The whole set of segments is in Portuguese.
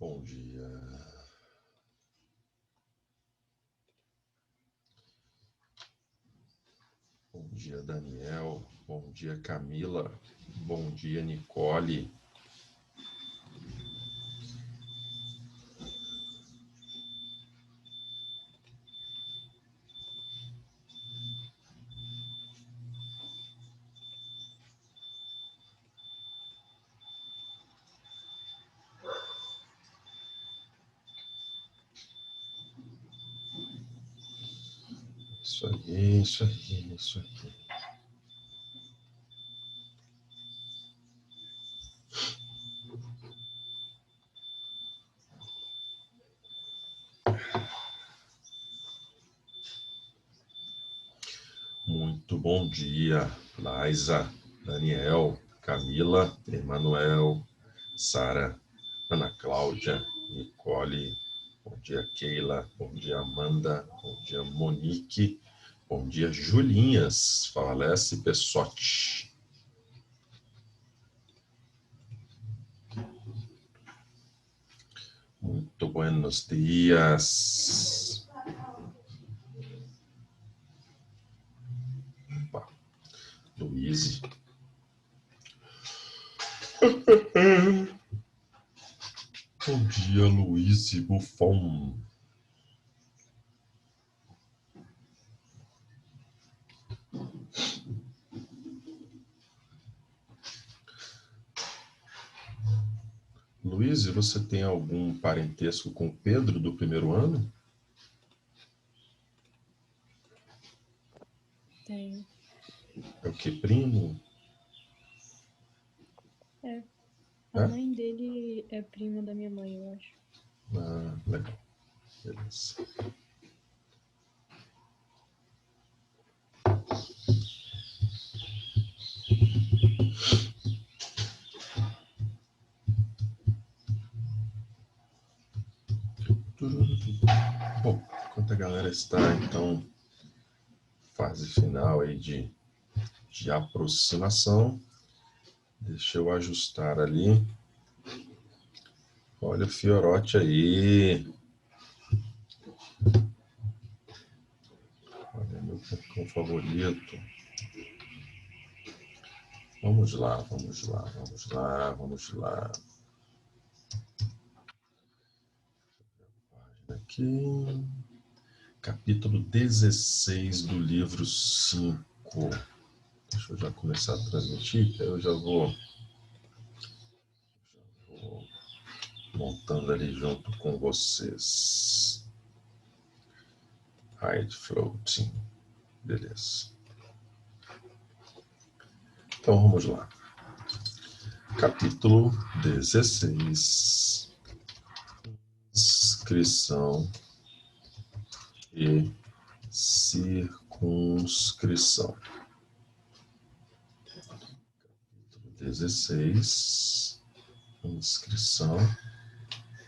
Bom dia. Bom dia, Daniel. Bom dia, Camila. Bom dia, Nicole. Isso aí, isso aí, isso aí. Muito bom dia, Laisa, Daniel, Camila, Emanuel, Sara, Ana Cláudia, Nicole. Bom dia, Keila. Bom dia, Amanda. Bom dia, Monique. Bom dia, Julinhas. Falece Pessotti. Muito buenos dias. Opa, Luiz. Bom dia, Luiz Buffon. Luiz, você tem algum parentesco com o Pedro do primeiro ano? Tenho. É o que, primo? É. A mãe dele é prima da minha mãe, eu acho. Ah, legal. Beleza. Bom, enquanto a galera está, então, fase final aí de aproximação, deixa eu ajustar ali. Olha o Fiorotti aí. Olha meu cão favorito. Vamos lá, vamos lá, vamos lá, vamos lá. Aqui. Capítulo 16 do livro 5. Deixa eu já começar a transmitir, que aí eu já vou montando ali junto com vocês. Hide floating. Beleza. Então vamos lá. Capítulo 16. Inscrição e circunscrição. Capítulo 16. Inscrição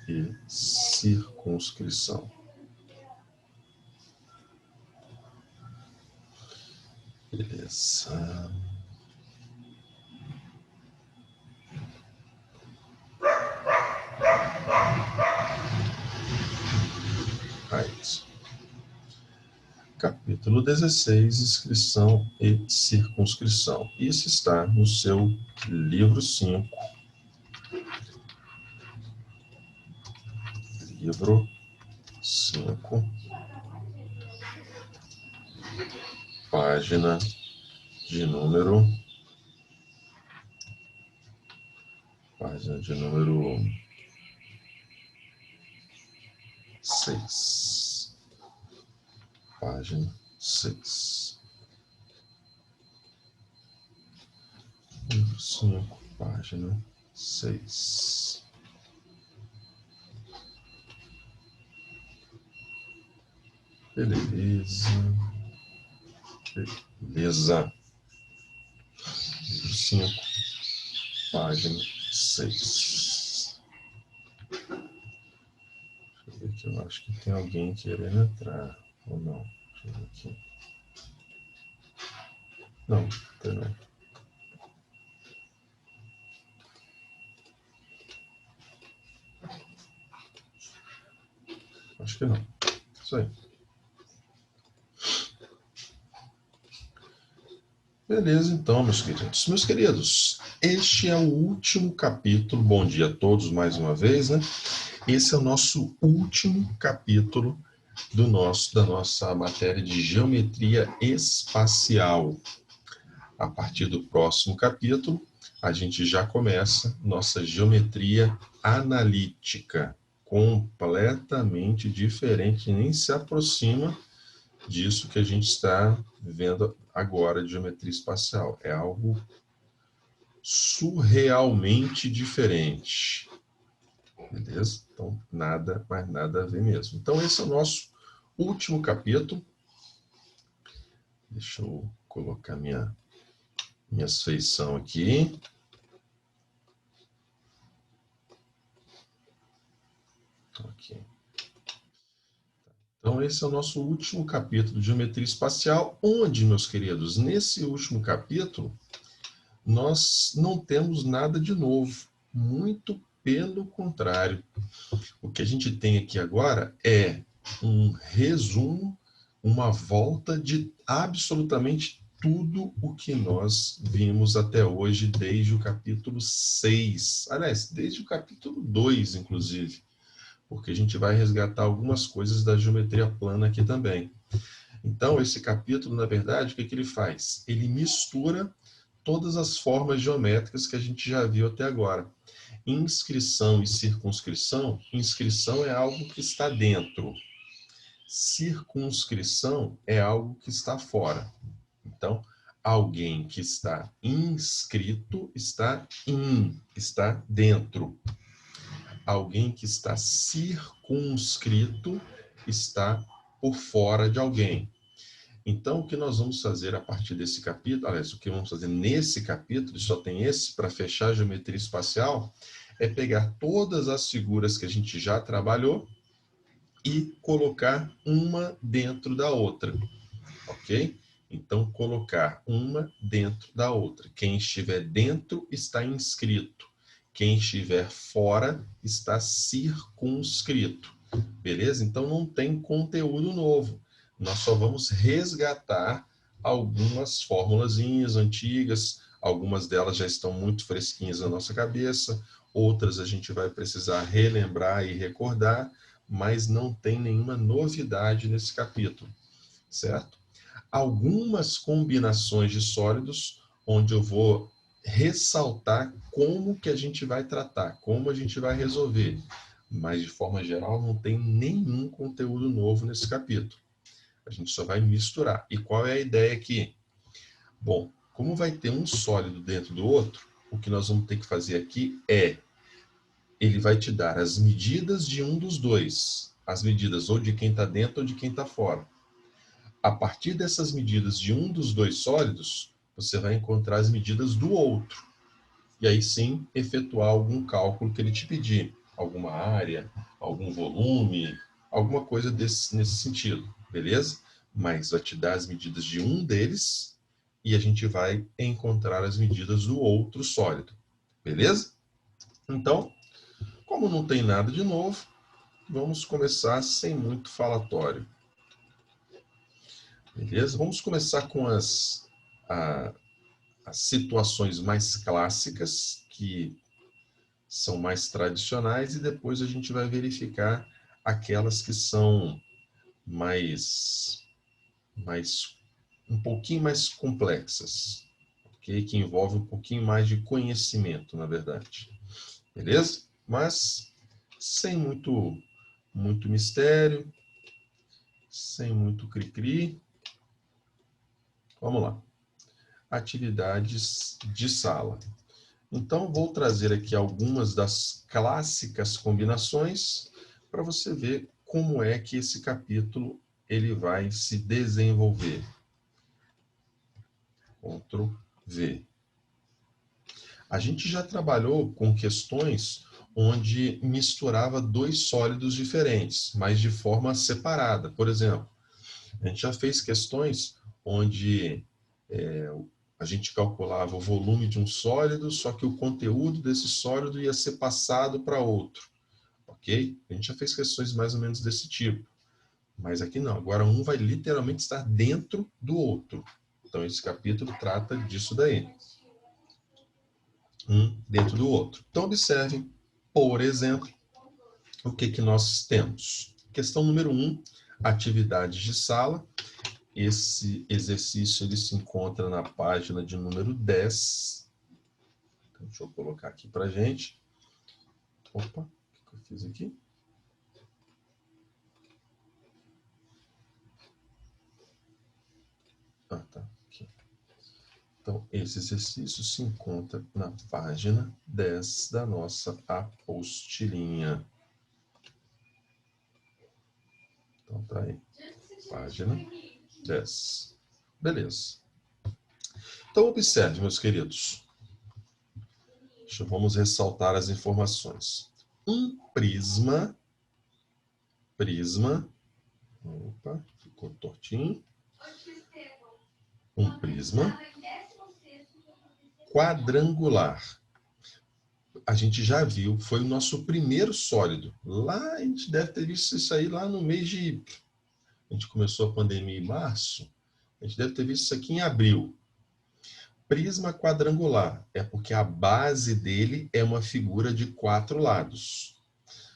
e circunscrição. Beleza. Right. Capítulo 16, inscrição e circunscrição. Isso está no seu livro 5. Livro 5. Página de número. Página de número 6. Página 6. Livro 5, página 6. Beleza. Beleza. Livro 5, página 6. Deixa eu ver aqui, eu acho que tem alguém querendo entrar. Ou não? Deixa eu ver aqui. Não, tem não. que não. Isso aí. Beleza, então, meus queridos. Meus queridos, este é o último capítulo. Bom dia a todos mais uma vez, né? Esse é o nosso último capítulo da nossa matéria de geometria espacial. A partir do próximo capítulo, a gente já começa nossa geometria analítica, completamente diferente, nem se aproxima disso que a gente está vendo agora de geometria espacial. É algo surrealmente diferente. Beleza? Então, nada, mais nada a ver mesmo. Então, esse é o nosso último capítulo. Deixa eu colocar minhas feições aqui. Ok. Então, esse é o nosso último capítulo de geometria espacial, onde, meus queridos, nesse último capítulo, nós não temos nada de novo. Muito pelo contrário. O que a gente tem aqui agora é um resumo, uma volta de absolutamente tudo o que nós vimos até hoje, desde o capítulo 6. Aliás, desde o capítulo 2, inclusive, porque a gente vai resgatar algumas coisas da geometria plana aqui também. Então, esse capítulo, na verdade, o que ele faz? Ele mistura todas as formas geométricas que a gente já viu até agora. Inscrição e circunscrição. Inscrição é algo que está dentro. Circunscrição é algo que está fora. Então, alguém que está inscrito está dentro. Alguém que está circunscrito está por fora de alguém. Então, o que nós vamos fazer a partir desse capítulo, aliás, o que vamos fazer nesse capítulo, só tem esse para fechar a geometria espacial, é pegar todas as figuras que a gente já trabalhou e colocar uma dentro da outra, ok? Então, colocar uma dentro da outra. Quem estiver dentro está inscrito. Quem estiver fora está circunscrito. Beleza? Então, não tem conteúdo novo. Nós só vamos resgatar algumas formulazinhas antigas, algumas delas já estão muito fresquinhas na nossa cabeça, outras a gente vai precisar relembrar e recordar, mas não tem nenhuma novidade nesse capítulo, certo? Algumas combinações de sólidos, onde eu vou ressaltar como que a gente vai tratar, como a gente vai resolver, mas de forma geral não tem nenhum conteúdo novo nesse capítulo. A gente só vai misturar. E qual é a ideia aqui? Bom, como vai ter um sólido dentro do outro, o que nós vamos ter que fazer aqui é, ele vai te dar as medidas de um dos dois, as medidas ou de quem está dentro ou de quem está fora. A partir dessas medidas de um dos dois sólidos, você vai encontrar as medidas do outro. E aí sim, efetuar algum cálculo que ele te pedir. Alguma área, algum volume, alguma coisa nesse sentido, beleza? Mas vai te dar as medidas de um deles e a gente vai encontrar as medidas do outro sólido, beleza? Então, como não tem nada de novo, vamos começar sem muito falatório. Beleza? Vamos começar com as situações mais clássicas, que são mais tradicionais, e depois a gente vai verificar aquelas que são um pouquinho mais complexas, okay? Que envolvem um pouquinho mais de conhecimento, na verdade. Beleza? Mas sem muito mistério, sem muito cri-cri. Vamos lá. Atividades de sala. Então, vou trazer aqui algumas das clássicas combinações para você ver como é que esse capítulo ele vai se desenvolver. Ctrl V. A gente já trabalhou com questões onde misturava dois sólidos diferentes, mas de forma separada. Por exemplo, a gente já fez questões onde a gente calculava o volume de um sólido, só que o conteúdo desse sólido ia ser passado para outro, ok? A gente já fez questões mais ou menos desse tipo. Mas aqui não, agora um vai literalmente estar dentro do outro. Então esse capítulo trata disso daí. Um dentro do outro. Então observem, por exemplo, o que nós temos. Questão número 1, atividades de sala. Esse exercício ele se encontra na página de número 10. Então, deixa eu colocar aqui para a gente. Opa, o que eu fiz aqui? Ah, tá. Aqui. Então, esse exercício se encontra na página 10 da nossa apostilinha. Então, tá aí. Página 10. Beleza. Então, observe, meus queridos. Vamos ressaltar as informações. Um prisma, opa, ficou tortinho. Um prisma quadrangular. A gente já viu, foi o nosso primeiro sólido. Lá, a gente deve ter visto isso aí lá no mês de... A gente começou a pandemia em março. A gente deve ter visto isso aqui em abril. Prisma quadrangular é porque a base dele é uma figura de 4 lados.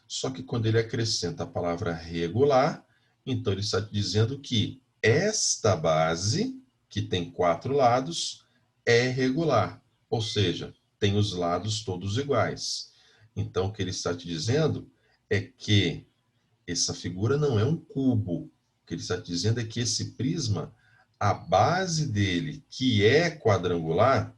Só que quando ele acrescenta a palavra regular, então ele está dizendo que esta base, que tem 4 lados, é regular. Ou seja, tem os lados todos iguais. Então, o que ele está te dizendo é que essa figura não é um cubo. O que ele está te dizendo é que esse prisma, a base dele, que é quadrangular,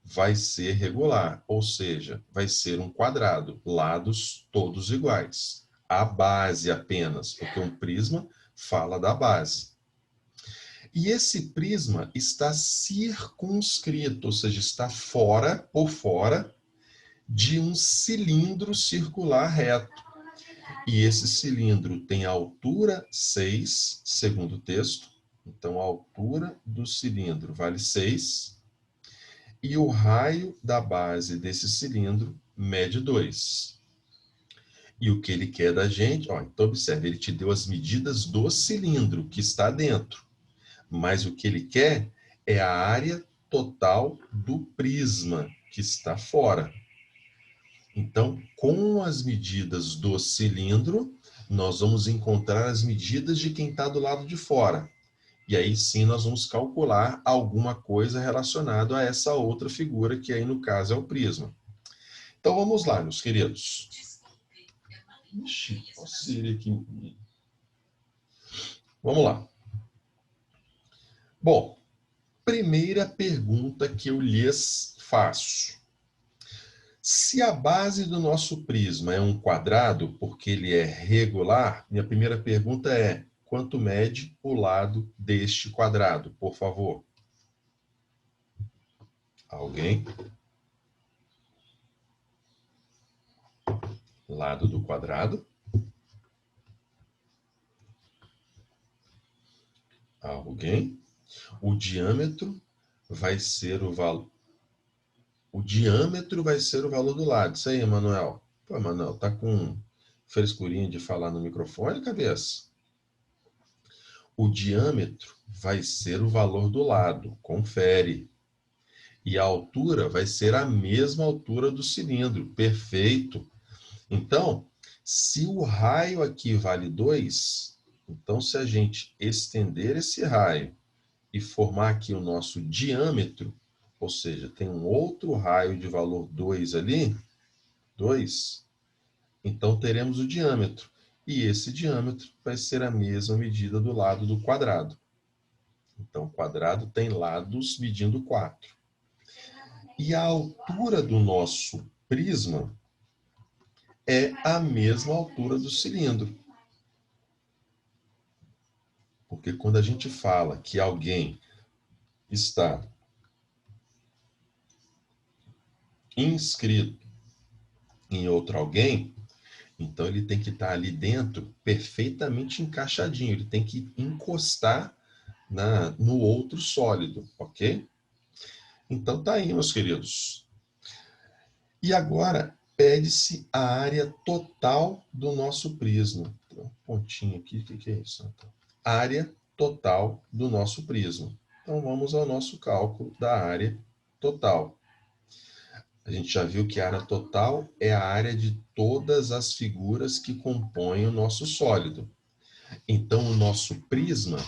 vai ser regular, ou seja, vai ser um quadrado, lados todos iguais. A base apenas, porque um prisma fala da base. E esse prisma está circunscrito, ou seja, está fora, por fora, de um cilindro circular reto. E esse cilindro tem altura 6, segundo o texto. Então, a altura do cilindro vale 6. E o raio da base desse cilindro mede 2. E o que ele quer da gente, então observe, ele te deu as medidas do cilindro que está dentro. Mas o que ele quer é a área total do prisma que está fora. Então, com as medidas do cilindro, nós vamos encontrar as medidas de quem está do lado de fora. E aí sim nós vamos calcular alguma coisa relacionada a essa outra figura, que aí no caso é o prisma. Então vamos lá, meus queridos. Ixi, olha a Siri aqui. Vamos lá. Bom, primeira pergunta que eu lhes faço. Se a base do nosso prisma é um quadrado, porque ele é regular, minha primeira pergunta é: quanto mede o lado deste quadrado, por favor? Alguém? Lado do quadrado. Alguém? O diâmetro vai ser o valor. O diâmetro vai ser o valor do lado. Isso aí, Emanuel. Pô, Emanuel, tá com frescurinha de falar no microfone, cabeça? O diâmetro vai ser o valor do lado. Confere. E a altura vai ser a mesma altura do cilindro. Perfeito. Então, se o raio aqui vale 2, então se a gente estender esse raio e formar aqui o nosso diâmetro, ou seja, tem um outro raio de valor 2 ali, 2, então teremos o diâmetro. E esse diâmetro vai ser a mesma medida do lado do quadrado. Então, o quadrado tem lados medindo 4. E a altura do nosso prisma é a mesma altura do cilindro. Porque quando a gente fala que alguém está inscrito em outro alguém, então ele tem que estar ali dentro perfeitamente encaixadinho, ele tem que encostar no outro sólido, ok? Então tá aí, meus queridos. E agora pede-se a área total do nosso prisma. um pontinho aqui, o que é isso? Então, área total do nosso prisma. Então, vamos ao nosso cálculo da área total. A gente já viu que a área total é a área de todas as figuras que compõem o nosso sólido. Então, o nosso prisma,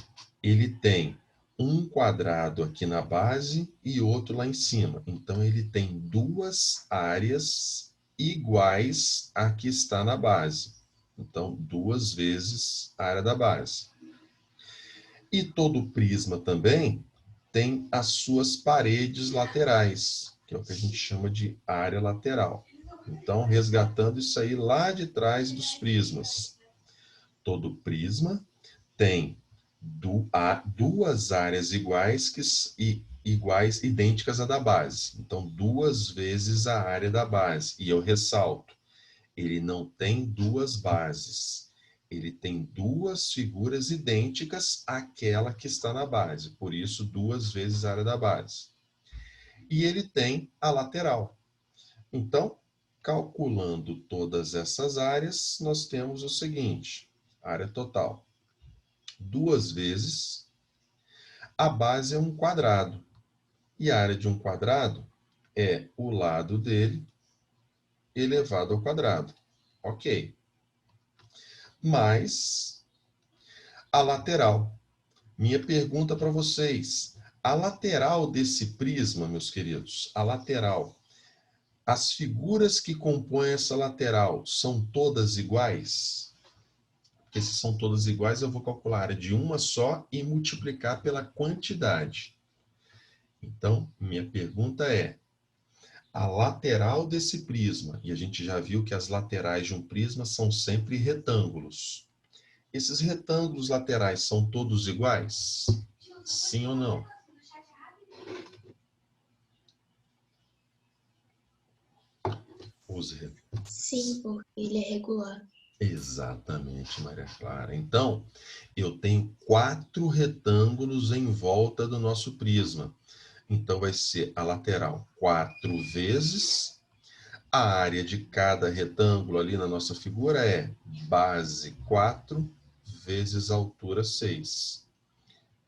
ele tem um quadrado aqui na base e outro lá em cima. Então, ele tem duas áreas iguais à que está na base. Então, duas vezes a área da base. E todo prisma também tem as suas paredes laterais, que é o que a gente chama de área lateral. Então, resgatando isso aí lá de trás dos prismas. Todo prisma tem duas áreas iguais, idênticas à da base. Então, duas vezes a área da base. E eu ressalto, ele não tem duas bases. Ele tem duas figuras idênticas àquela que está na base. Por isso, duas vezes a área da base. E ele tem a lateral. Então, calculando todas essas áreas, nós temos o seguinte: área total. Duas vezes, a base é um quadrado. E a área de um quadrado é o lado dele elevado ao quadrado. Ok. Mais a lateral. Minha pergunta para vocês: a lateral desse prisma, meus queridos, a lateral, as figuras que compõem essa lateral são todas iguais? Porque se são todas iguais, eu vou calcular a área de uma só e multiplicar pela quantidade. Então, minha pergunta é: a lateral desse prisma, e a gente já viu que as laterais de um prisma são sempre retângulos. Esses retângulos laterais são todos iguais? Sim ou não? Sim, porque ele é regular. Exatamente, Maria Clara. Então, eu tenho 4 retângulos em volta do nosso prisma. Então, vai ser a lateral 4 vezes. A área de cada retângulo ali na nossa figura é base 4 vezes altura 6.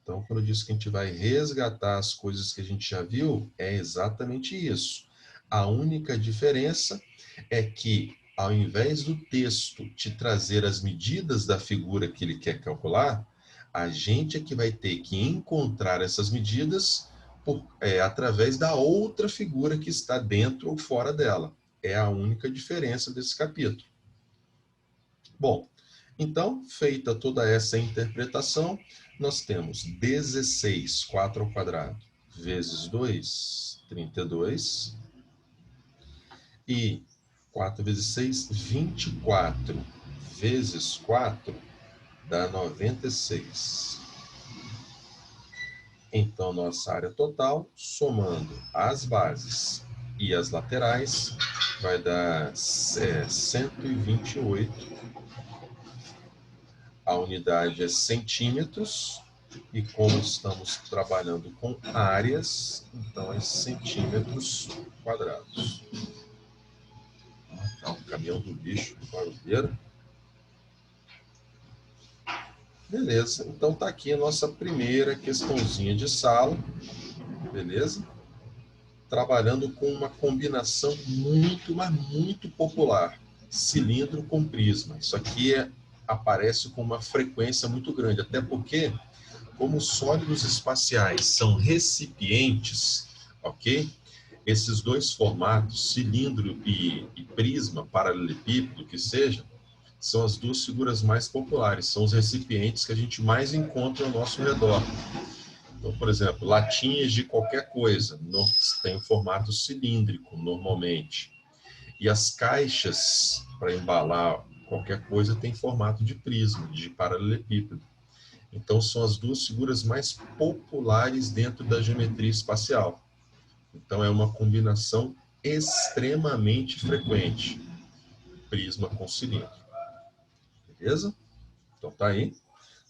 Então, quando eu disse que a gente vai resgatar as coisas que a gente já viu, é exatamente isso. A única diferença é que, ao invés do texto te trazer as medidas da figura que ele quer calcular, a gente é que vai ter que encontrar essas medidas através da outra figura que está dentro ou fora dela. É a única diferença desse capítulo. Bom, então, feita toda essa interpretação, nós temos 16, 4 ao quadrado, vezes 2, 32. E 4 vezes 6, 24. Vezes 4, dá 96. Então, nossa área total, somando as bases e as laterais, vai dar 128. A unidade é centímetros. E como estamos trabalhando com áreas, então é centímetros quadrados. Tá, o caminhão do lixo, barulheira. Beleza, então tá aqui a nossa primeira questãozinha de sala, beleza? Trabalhando com uma combinação muito, mas muito popular, cilindro com prisma. Isso aqui aparece com uma frequência muito grande, até porque, como sólidos espaciais são recipientes, ok? Esses dois formatos, cilindro e prisma, paralelepípedo, que seja, são as duas figuras mais populares, são os recipientes que a gente mais encontra ao nosso redor. Então, por exemplo, latinhas de qualquer coisa têm um formato cilíndrico, normalmente. E as caixas para embalar qualquer coisa têm formato de prisma, de paralelepípedo. Então, são as duas figuras mais populares dentro da geometria espacial. Então, é uma combinação extremamente frequente, prisma com cilindro. Beleza? Então, tá aí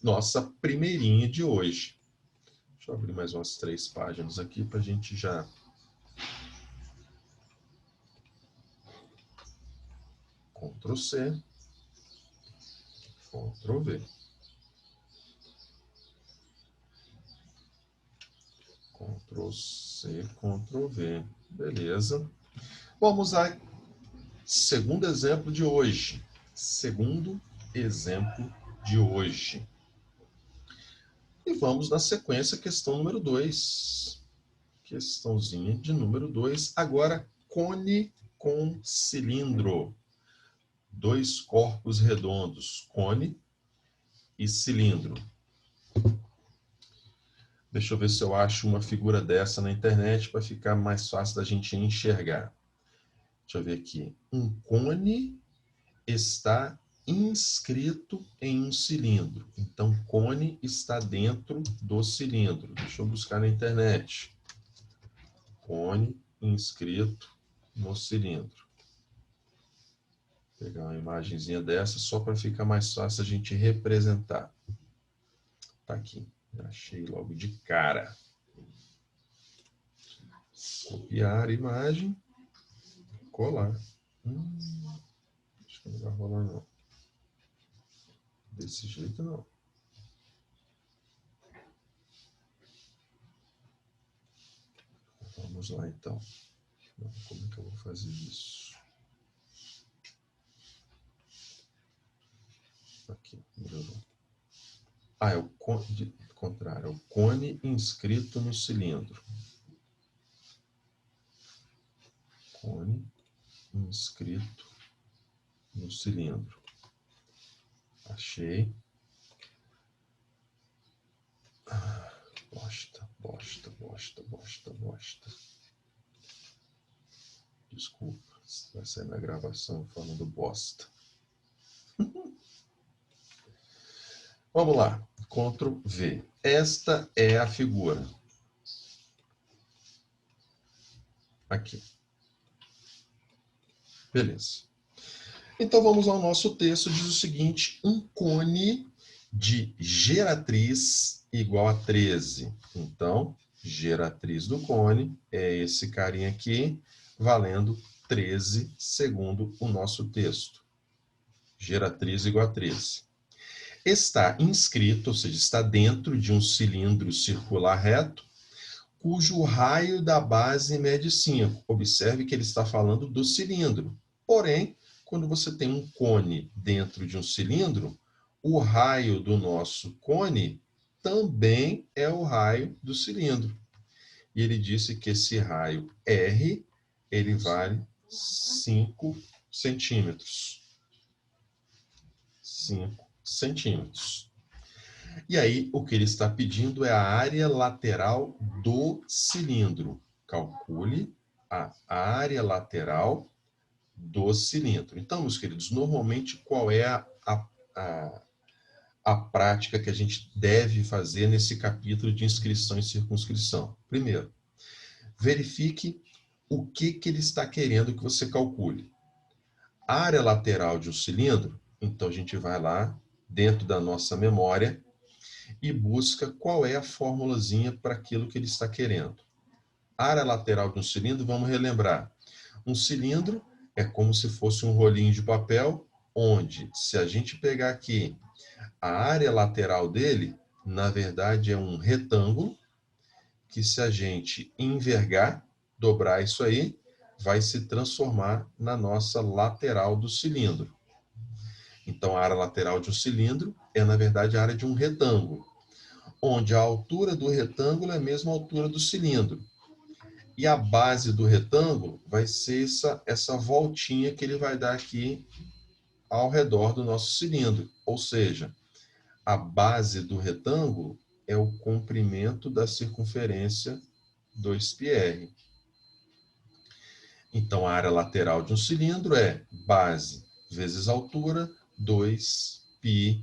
nossa primeirinha de hoje. Deixa eu abrir mais umas 3 páginas aqui para a gente já... Ctrl+C. Ctrl V. Ctrl C, Ctrl V. Beleza. Vamos ao segundo exemplo de hoje. Segundo exemplo de hoje. E vamos na sequência, questão número 2. Questãozinha de número 2. Agora, cone com cilindro. Dois corpos redondos, cone e cilindro. Deixa eu ver se eu acho uma figura dessa na internet para ficar mais fácil da gente enxergar. Deixa eu ver aqui. Um cone está inscrito em um cilindro. Então, cone está dentro do cilindro. Deixa eu buscar na internet. Cone inscrito no cilindro. Vou pegar uma imagenzinha dessa só para ficar mais fácil a gente representar. Tá aqui. Achei logo de cara. Copiar a imagem. Colar. Acho que não vai rolar, não. Desse jeito, não. Vamos lá, então. Como é que eu vou fazer isso? Aqui, melhorou. É o contrário. É o cone inscrito no cilindro. Cone inscrito no cilindro. Achei. Bosta. Desculpa, vai sair na gravação falando bosta. Vamos lá, Ctrl V. Esta é a figura. Aqui. Beleza. Então vamos ao nosso texto, diz o seguinte: um cone de geratriz igual a 13. Então, geratriz do cone é esse carinha aqui, valendo 13 segundo o nosso texto. Geratriz igual a 13. Está inscrito, ou seja, está dentro de um cilindro circular reto, cujo raio da base mede 5. Observe que ele está falando do cilindro. Porém, quando você tem um cone dentro de um cilindro, o raio do nosso cone também é o raio do cilindro. E ele disse que esse raio R, ele vale 5 centímetros. 5 centímetros. E aí, o que ele está pedindo é a área lateral do cilindro. Calcule a área lateral do cilindro. Então, meus queridos, normalmente, qual é a prática que a gente deve fazer nesse capítulo de inscrição e circunscrição? Primeiro, verifique o que ele está querendo que você calcule. A área lateral de um cilindro, então a gente vai lá, dentro da nossa memória, e busca qual é a formulazinha para aquilo que ele está querendo. A área lateral de um cilindro, vamos relembrar. Um cilindro é como se fosse um rolinho de papel, onde, se a gente pegar aqui a área lateral dele, na verdade é um retângulo, que se a gente envergar, dobrar isso aí, vai se transformar na nossa lateral do cilindro. Então, a área lateral de um cilindro é, na verdade, a área de um retângulo, onde a altura do retângulo é a mesma altura do cilindro. E a base do retângulo vai ser essa voltinha que ele vai dar aqui ao redor do nosso cilindro. Ou seja, a base do retângulo é o comprimento da circunferência 2πr. Então, a área lateral de um cilindro é base vezes altura, 2πrh.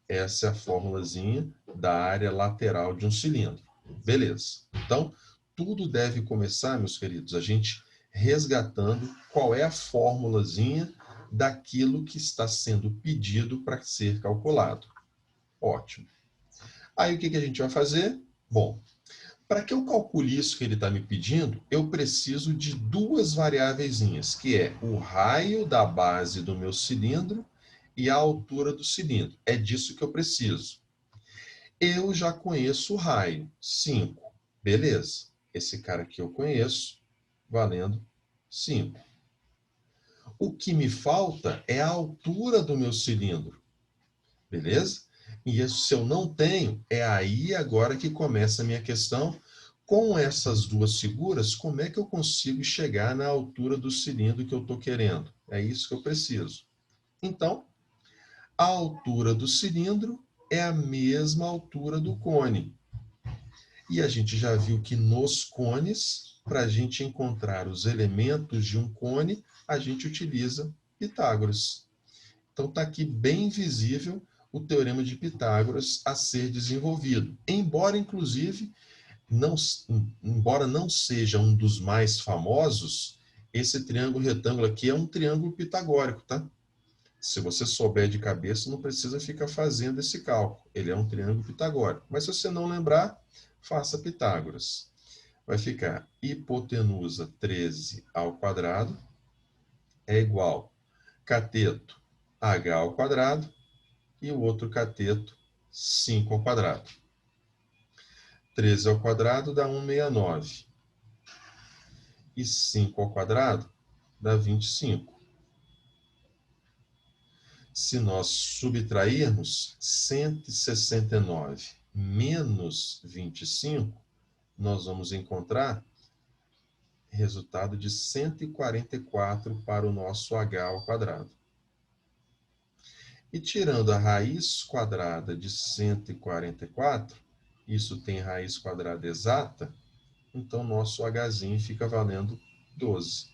Essa é a formulazinha da área lateral de um cilindro. Beleza. Então, tudo deve começar, meus queridos, a gente resgatando qual é a formulazinha daquilo que está sendo pedido para ser calculado. Ótimo. Aí, o que a gente vai fazer? Bom, Para que eu calcule isso que ele está me pedindo, eu preciso de duas variáveiszinhas, que é o raio da base do meu cilindro e a altura do cilindro. É disso que eu preciso. Eu já conheço o raio, 5. Beleza. Esse cara aqui eu conheço, valendo 5. O que me falta é a altura do meu cilindro. Beleza? E isso, se eu não tenho, é aí agora que começa a minha questão. Com essas duas figuras, como é que eu consigo chegar na altura do cilindro que eu estou querendo? É isso que eu preciso. Então, a altura do cilindro é a mesma altura do cone. E a gente já viu que nos cones, para a gente encontrar os elementos de um cone, a gente utiliza Pitágoras. Então está aqui bem visível o teorema de Pitágoras a ser desenvolvido. Embora, inclusive, embora não seja um dos mais famosos, esse triângulo retângulo aqui é um triângulo pitagórico, tá? Se você souber de cabeça, não precisa ficar fazendo esse cálculo. Ele é um triângulo pitagórico. Mas se você não lembrar, faça Pitágoras. Vai ficar hipotenusa 13 ao quadrado é igual cateto h ao quadrado e o outro cateto 5 ao quadrado. 13 ao quadrado dá 169. E 5 ao quadrado dá 25. Se nós subtrairmos 169 menos 25, nós vamos encontrar resultado de 144 para o nosso h ao quadrado. E tirando a raiz quadrada de 144, isso tem raiz quadrada exata, então nosso hzinho fica valendo 12.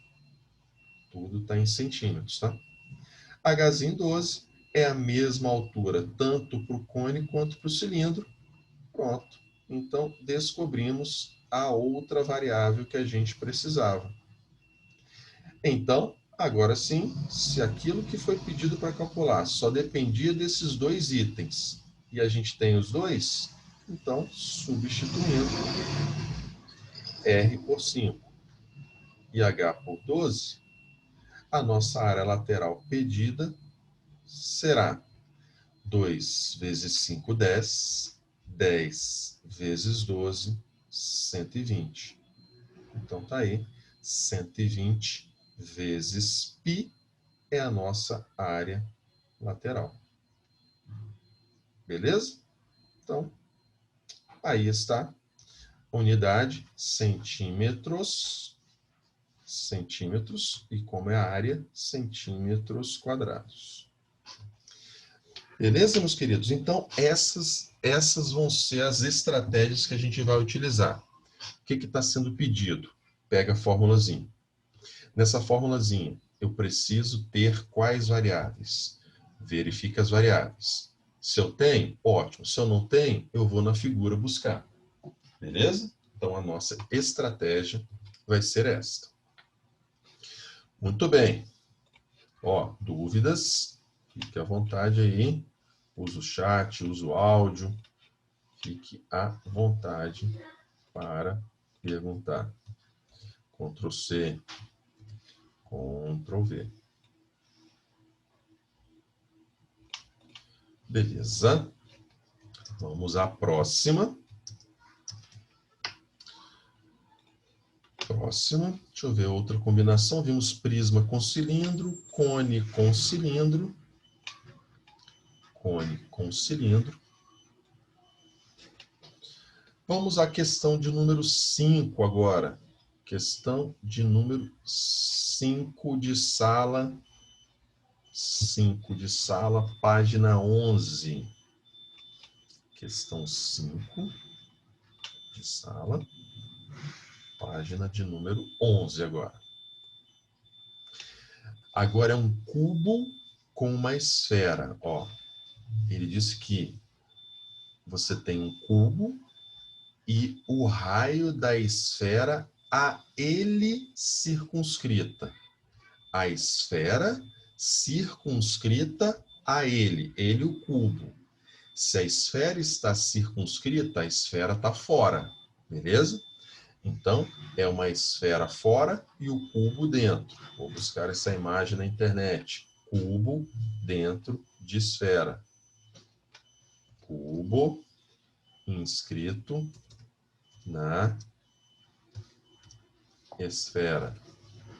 Tudo está em centímetros, tá? Hzinho 12 é a mesma altura tanto para o cone quanto para o cilindro. Pronto. Então, descobrimos a outra variável que a gente precisava. Então, agora sim, se aquilo que foi pedido para calcular só dependia desses dois itens e a gente tem os dois, então, substituindo R por 5 e H por 12, a nossa área lateral pedida será 2 vezes 5, 10. 10 vezes 12, 120. Então, tá aí, 120 vezes π é a nossa área lateral. Beleza? Então, aí está. Unidade, centímetros, e como é a área, centímetros quadrados. Beleza, meus queridos? Então, essas vão ser as estratégias que a gente vai utilizar. O que está sendo pedido? Pega a formulazinha. Nessa formulazinha, eu preciso ter quais variáveis? Verifica as variáveis. Se eu tenho, ótimo. Se eu não tenho, eu vou na figura buscar. Beleza? Então, a nossa estratégia vai ser esta. Muito bem. Ó, dúvidas? Fique à vontade aí. Usa o chat, usa o áudio. Fique à vontade para perguntar. Ctrl C, Ctrl V. Beleza. Vamos à próxima. Próxima. Deixa eu ver outra combinação. Vimos prisma com cilindro, cone com cilindro. Cone com cilindro. Vamos à questão de número 5 agora. Questão de número 5 de sala. 5 de sala, página 11. Questão 5 de sala, página de número 11 agora. Agora é um cubo com uma esfera. Ó, ele disse que você tem um cubo e o raio da esfera a ele circunscrita. A esfera circunscrita a ele o cubo. Se a esfera está circunscrita, a esfera está fora. Beleza? Então, é uma esfera fora e o cubo dentro. Vou buscar essa imagem na internet. Cubo dentro de esfera. Cubo inscrito na esfera.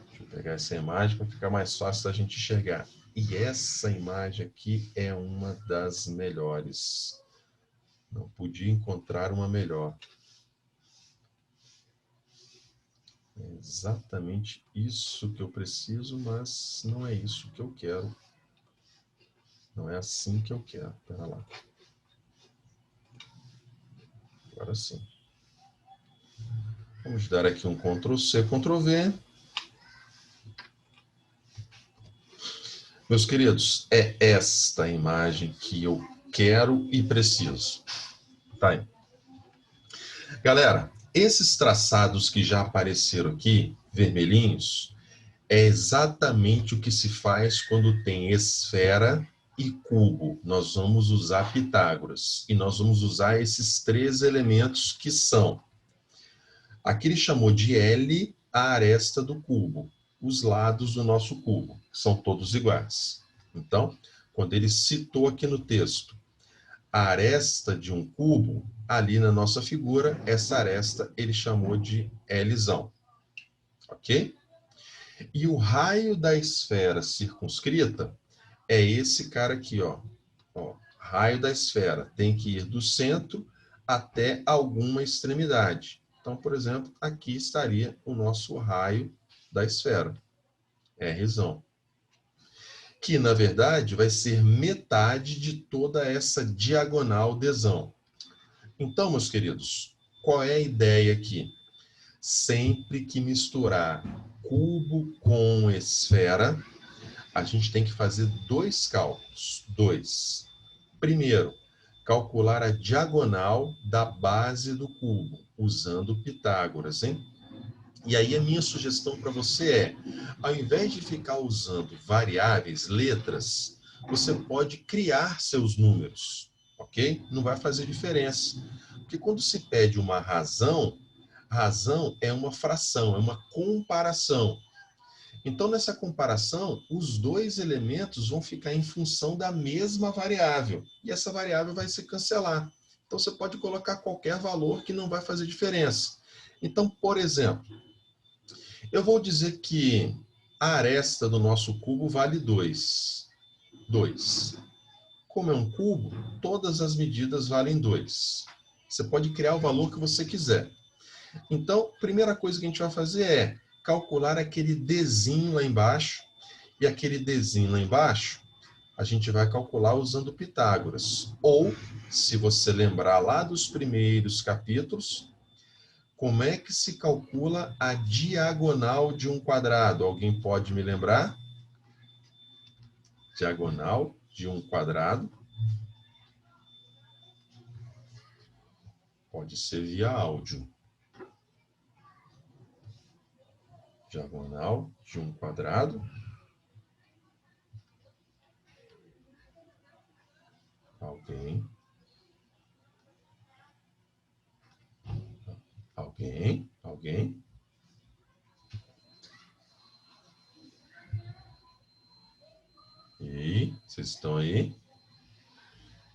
Deixa eu pegar essa imagem para ficar mais fácil da gente enxergar. E essa imagem aqui é uma das melhores. Não podia encontrar uma melhor. É exatamente isso que eu preciso, mas não é isso que eu quero. Não é assim que eu quero. Espera lá. Agora sim. Vamos dar aqui um Ctrl+C, Ctrl+V. Meus queridos, é esta imagem que eu quero e preciso. Tá aí. Galera, esses traçados que já apareceram aqui, vermelhinhos, é exatamente o que se faz quando tem esfera e cubo. Nós vamos usar Pitágoras. E nós vamos usar esses três elementos que são. Aqui ele chamou de L a aresta do cubo. Os lados do nosso cubo, que são todos iguais. Então, quando ele citou aqui no texto a aresta de um cubo, ali na nossa figura, essa aresta ele chamou de Lzão. Ok? E o raio da esfera circunscrita é esse cara aqui, ó. Raio da esfera tem que ir do centro até alguma extremidade. Então, por exemplo, aqui estaria o nosso raio da esfera, Rzão. Que, na verdade, vai ser metade de toda essa diagonal Dzão. Então, meus queridos, qual é a ideia aqui? Sempre que misturar cubo com esfera, a gente tem que fazer dois cálculos. Dois. Primeiro, calcular a diagonal da base do cubo, usando Pitágoras, hein? E aí a minha sugestão para você é, ao invés de ficar usando variáveis, letras, você pode criar seus números, ok? Não vai fazer diferença. Porque quando se pede uma razão, razão é uma fração, é uma comparação. Então, nessa comparação, os dois elementos vão ficar em função da mesma variável. E essa variável vai se cancelar. Então, você pode colocar qualquer valor que não vai fazer diferença. Então, por exemplo, eu vou dizer que a aresta do nosso cubo vale 2. 2. Como é um cubo, todas as medidas valem 2. Você pode criar o valor que você quiser. Então, a primeira coisa que a gente vai fazer é calcular aquele Dzinho lá embaixo. E aquele Dzinho lá embaixo, a gente vai calcular usando Pitágoras. Ou, se você lembrar lá dos primeiros capítulos, como é que se calcula a diagonal de um quadrado? Alguém pode me lembrar? Diagonal de um quadrado. Pode ser via áudio. Diagonal de um quadrado. Alguém? Alguém? Alguém? E aí, vocês estão aí?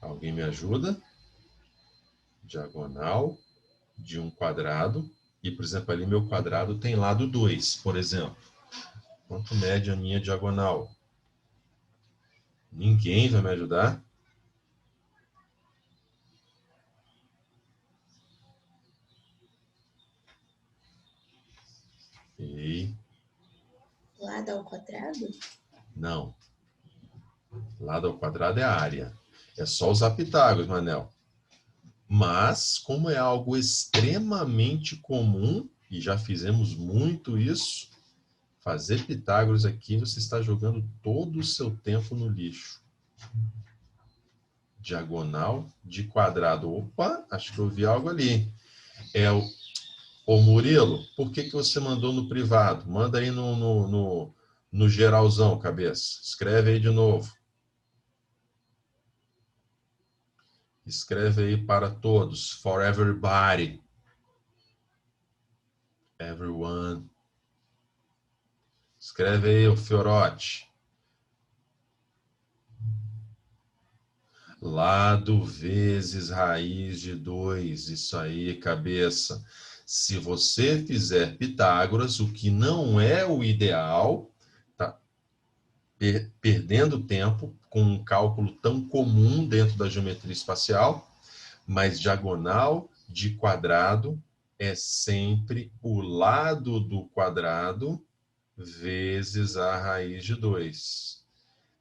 Alguém me ajuda? Diagonal de um quadrado. E, por exemplo, ali meu quadrado tem lado 2, por exemplo. Quanto mede a minha diagonal? Ninguém vai me ajudar? E... Lado ao quadrado? Não. Lado ao quadrado é a área. É só usar Pitágoras, Manel. Mas, como é algo extremamente comum, e já fizemos muito isso, fazer Pitágoras aqui, você está jogando todo o seu tempo no lixo. Diagonal de quadrado. Opa, acho que eu vi algo ali. É o... Ô Murilo, por que você mandou no privado? Manda aí no geralzão, cabeça. Escreve aí de novo. Escreve aí para todos. For everybody. everyone. Escreve aí, o Fiorotti. Lado vezes raiz de 2. Isso aí, cabeça. Se você fizer Pitágoras, o que não é o ideal, tá perdendo tempo com um cálculo tão comum dentro da geometria espacial, mas diagonal de quadrado é sempre o lado do quadrado vezes a raiz de 2.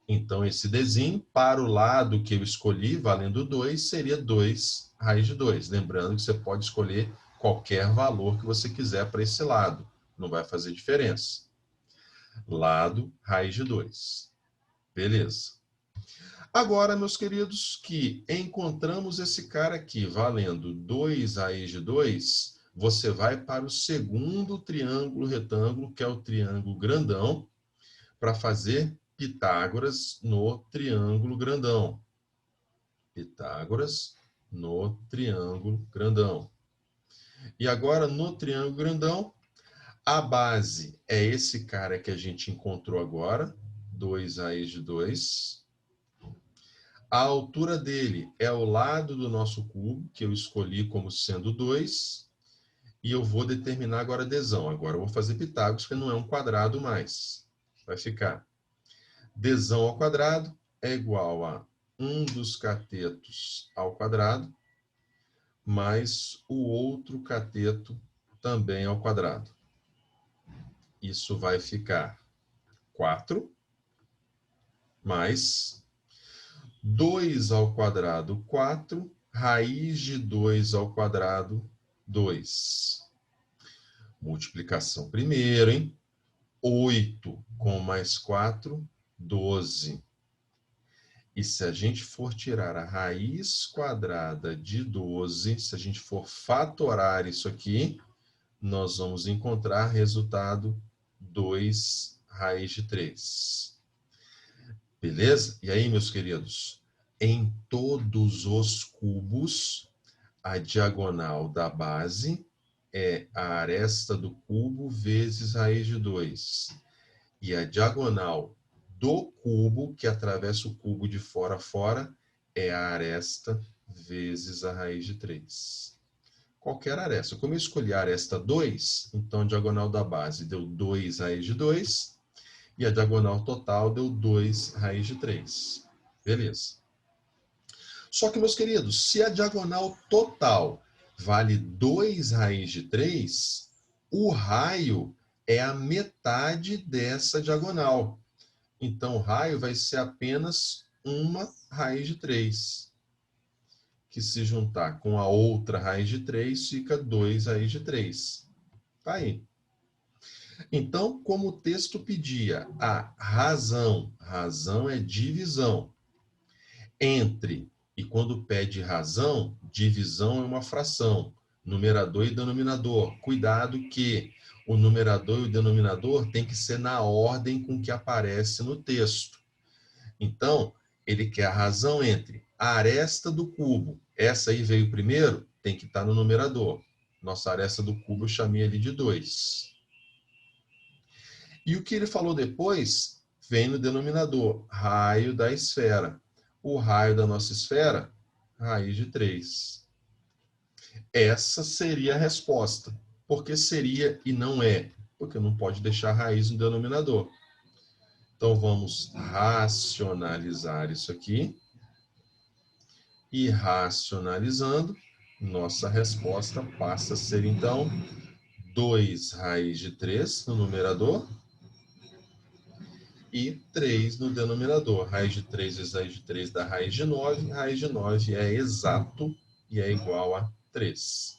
Então, esse Dzinho, para o lado que eu escolhi, valendo 2, seria 2 raiz de 2. Lembrando que você pode escolher qualquer valor que você quiser para esse lado. Não vai fazer diferença. Lado, raiz de 2. Beleza. Agora, meus queridos, que encontramos esse cara aqui valendo 2 raiz de 2, você vai para o segundo triângulo retângulo, que é o triângulo grandão, para fazer Pitágoras no triângulo grandão. Pitágoras no triângulo grandão. E agora, no triângulo grandão, a base é esse cara que a gente encontrou agora, 2 raiz de 2. A altura dele é o lado do nosso cubo, que eu escolhi como sendo 2. E eu vou determinar agora a adesão. Agora eu vou fazer Pitágoras, que não é um quadrado mais. Vai ficar Dzão ao quadrado é igual a 1 dos catetos ao quadrado, mais o outro cateto também ao quadrado. Isso vai ficar 4, mais 2 ao quadrado, 4, raiz de 2 ao quadrado, 2. Multiplicação primeiro, hein? 8 com mais 4, 12. E se a gente for tirar a raiz quadrada de 12, se a gente for fatorar isso aqui, nós vamos encontrar resultado 2 raiz de 3. Beleza? E aí, meus queridos? Em todos os cubos, a diagonal da base é a aresta do cubo vezes raiz de 2. E a diagonal do cubo, que atravessa o cubo de fora a fora, é a aresta vezes a raiz de 3. Qualquer aresta. Como eu escolhi a aresta 2, então a diagonal da base deu 2 raiz de 2, e a diagonal total deu 2 raiz de 3. Beleza. Só que, meus queridos, se a diagonal total vale 2 raiz de 3, o raio é a metade dessa diagonal. Então, o raio vai ser apenas uma raiz de 3. Que se juntar com a outra raiz de 3, fica 2 raiz de 3. Tá aí. Então, como o texto pedia a razão é divisão, entre, e quando pede razão, divisão é uma fração, numerador e denominador. Cuidado que o numerador e o denominador tem que ser na ordem com que aparece no texto. Então, ele quer a razão entre a aresta do cubo. Essa aí veio primeiro, tem que estar no numerador. Nossa aresta do cubo eu chamei ali de 2. E o que ele falou depois vem no denominador, raio da esfera. O raio da nossa esfera, raiz de 3. Essa seria a resposta. Por que seria e não é? Porque não pode deixar raiz no denominador. Então, vamos racionalizar isso aqui. E racionalizando, nossa resposta passa a ser, então, 2 raiz de 3 no numerador e 3 no denominador. Raiz de 3 vezes raiz de 3 dá raiz de 9. Raiz de 9 é exato e é igual a 3.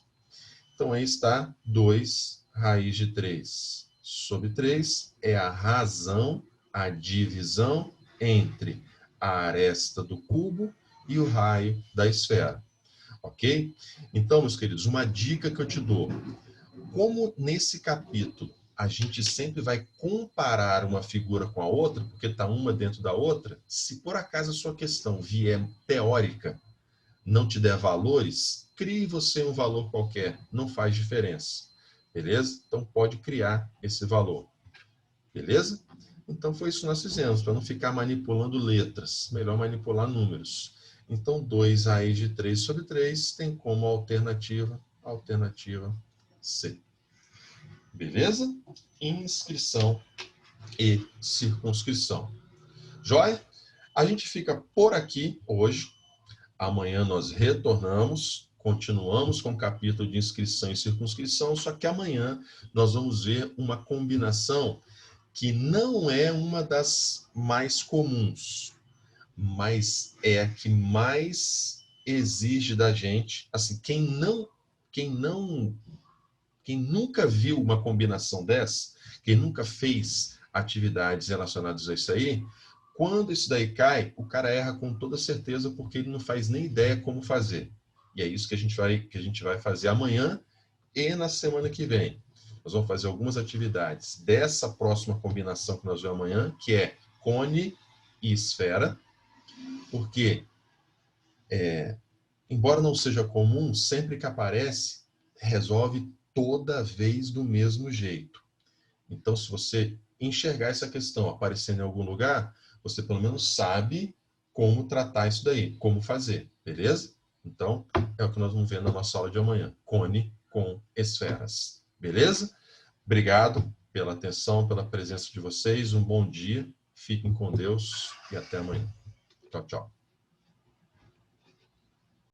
Então, aí está 2 raiz de 3 sobre 3 é a razão, a divisão entre a aresta do cubo e o raio da esfera. Ok? Então, meus queridos, uma dica que eu te dou. Como nesse capítulo a gente sempre vai comparar uma figura com a outra, porque está uma dentro da outra, se por acaso a sua questão vier teórica, não te der valores, crie você um valor qualquer, não faz diferença. beleza? Então, pode criar esse valor, beleza? Então, foi isso que nós fizemos, para não ficar manipulando letras, melhor manipular números. Então, 2 raiz de 3 sobre 3 tem como alternativa C. Beleza? Inscrição e circunscrição. Joia? A gente fica por aqui hoje. Amanhã nós retornamos, continuamos com o capítulo de inscrição e circunscrição, só que amanhã nós vamos ver uma combinação que não é uma das mais comuns, mas é a que mais exige da gente. Assim, quem nunca viu uma combinação dessa, quem nunca fez atividades relacionadas a isso aí, quando isso daí cai, o cara erra com toda certeza porque ele não faz nem ideia como fazer. E é isso que a gente vai fazer amanhã e na semana que vem. Nós vamos fazer algumas atividades dessa próxima combinação que nós vemos amanhã, que é cone e esfera, porque, embora não seja comum, sempre que aparece, resolve toda vez do mesmo jeito. Então, se você enxergar essa questão aparecendo em algum lugar, você pelo menos sabe como tratar isso daí, como fazer, beleza? Então, é o que nós vamos ver na nossa aula de amanhã. Cone com esferas, beleza? Obrigado pela atenção, pela presença de vocês. Um bom dia, fiquem com Deus e até amanhã. Tchau, tchau.